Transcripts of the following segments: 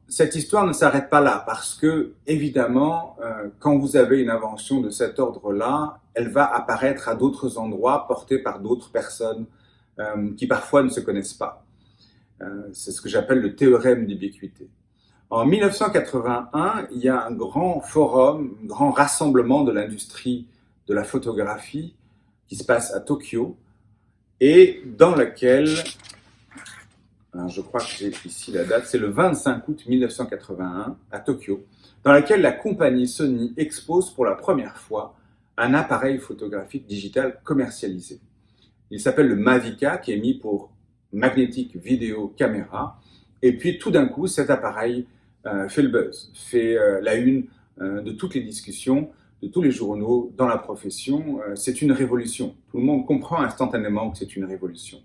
cette histoire ne s'arrête pas là parce que, évidemment, quand vous avez une invention de cet ordre-là, elle va apparaître à d'autres endroits, portée par d'autres personnes qui parfois ne se connaissent pas. C'est ce que j'appelle le théorème d'ubiquité. En 1981, il y a un grand forum, un grand rassemblement de l'industrie de la photographie qui se passe à Tokyo et dans lequel, alors je crois que j'ai ici la date, c'est le 25 août 1981 à Tokyo, dans laquelle la compagnie Sony expose pour la première fois un appareil photographique digital commercialisé. Il s'appelle le Mavica, qui est mis pour Magnetic Video Camera. Et puis tout d'un coup, cet appareil fait le buzz, fait la une de toutes les discussions, de tous les journaux dans la profession. C'est une révolution. Tout le monde comprend instantanément que c'est une révolution.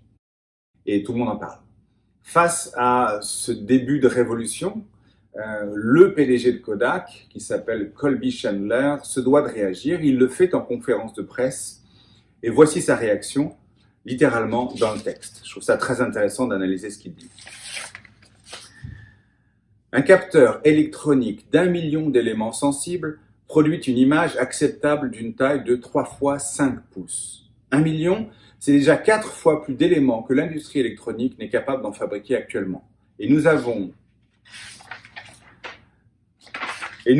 Et tout le monde en parle. Face à ce début de révolution, le PDG de Kodak, qui s'appelle Colby Chandler, se doit de réagir. Il le fait en conférence de presse. Et voici sa réaction, littéralement dans le texte. Je trouve ça très intéressant d'analyser ce qu'il dit. Un capteur électronique d'1 million d'éléments sensibles produit une image acceptable d'une taille de 3 fois 5 pouces. 1 million, c'est déjà 4 fois plus d'éléments que l'industrie électronique n'est capable d'en fabriquer actuellement. Et nous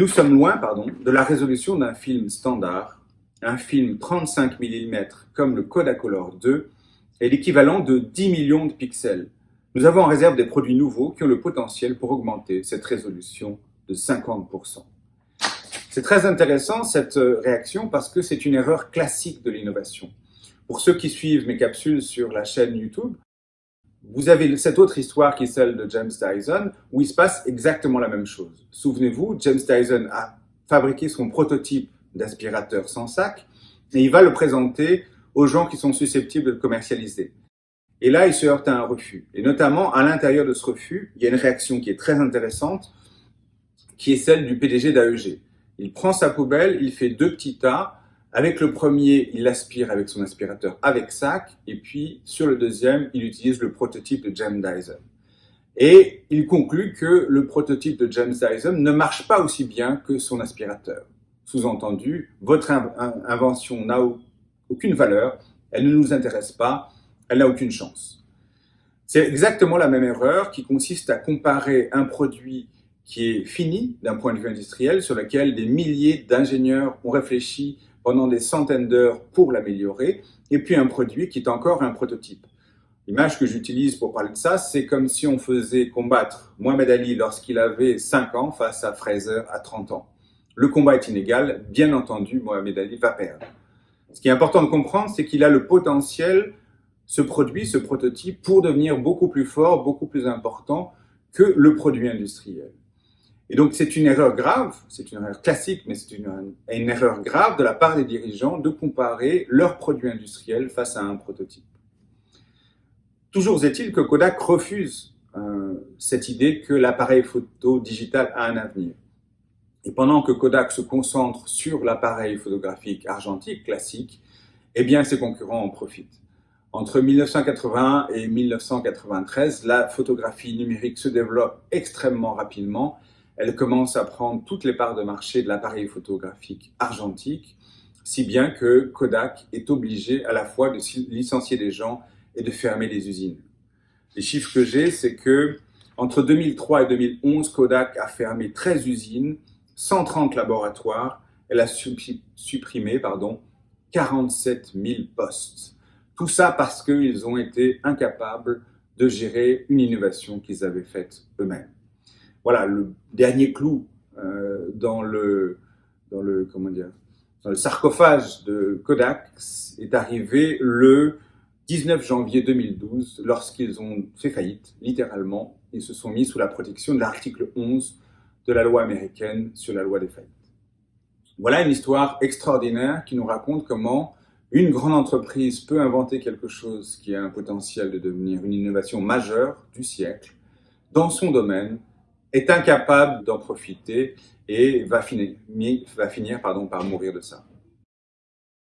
sommes loin, de la résolution d'un film standard. Un film 35 mm comme le Kodacolor 2 est l'équivalent de 10 millions de pixels. Nous avons en réserve des produits nouveaux qui ont le potentiel pour augmenter cette résolution de 50%. C'est très intéressant cette réaction parce que c'est une erreur classique de l'innovation. Pour ceux qui suivent mes capsules sur la chaîne YouTube, vous avez cette autre histoire qui est celle de James Dyson où il se passe exactement la même chose. Souvenez-vous, James Dyson a fabriqué son prototype d'aspirateur sans sac et il va le présenter aux gens qui sont susceptibles de le commercialiser. Et là, il se heurte à un refus. Et notamment, à l'intérieur de ce refus, il y a une réaction qui est très intéressante, qui est celle du PDG d'AEG. Il prend sa poubelle, il fait 2 petits tas. Avec le premier, il aspire avec son aspirateur avec sac. Et puis, sur le deuxième, il utilise le prototype de James Dyson. Et il conclut que le prototype de James Dyson ne marche pas aussi bien que son aspirateur. Sous-entendu, votre invention n'a aucune valeur, elle ne nous intéresse pas, elle n'a aucune chance. C'est exactement la même erreur qui consiste à comparer un produit qui est fini d'un point de vue industriel, sur lequel des milliers d'ingénieurs ont réfléchi pendant des centaines d'heures pour l'améliorer, et puis un produit qui est encore un prototype. L'image que j'utilise pour parler de ça, c'est comme si on faisait combattre Mohamed Ali lorsqu'il avait 5 ans face à Fraser à 30 ans. Le combat est inégal, bien entendu, Mohamed Ali va perdre. Ce qui est important de comprendre, c'est qu'il a le potentiel, ce produit, ce prototype, pour devenir beaucoup plus fort, beaucoup plus important que le produit industriel. Et donc c'est une erreur grave, c'est une erreur classique, mais c'est une erreur grave de la part des dirigeants de comparer leurs produits industriels face à un prototype. Toujours est-il que Kodak refuse cette idée que l'appareil photo digital a un avenir. Et pendant que Kodak se concentre sur l'appareil photographique argentique classique, eh bien ses concurrents en profitent. Entre 1981 et 1993, la photographie numérique se développe extrêmement rapidement. Elle commence à prendre toutes les parts de marché de l'appareil photographique argentique, si bien que Kodak est obligé à la fois de licencier des gens et de fermer des usines. Les chiffres que j'ai, c'est que entre 2003 et 2011, Kodak a fermé 13 usines, 130 laboratoires, elle a supprimé 47 000 postes. Tout ça parce qu'ils ont été incapables de gérer une innovation qu'ils avaient faite eux-mêmes. Voilà, le dernier clou dans le sarcophage de Kodak est arrivé le 19 janvier 2012, lorsqu'ils ont fait faillite, littéralement. Ils se sont mis sous la protection de l'article 11 de la loi américaine sur la loi des faillites. Voilà une histoire extraordinaire qui nous raconte comment une grande entreprise peut inventer quelque chose qui a un potentiel de devenir une innovation majeure du siècle dans son domaine, est incapable d'en profiter et va finir par mourir de ça.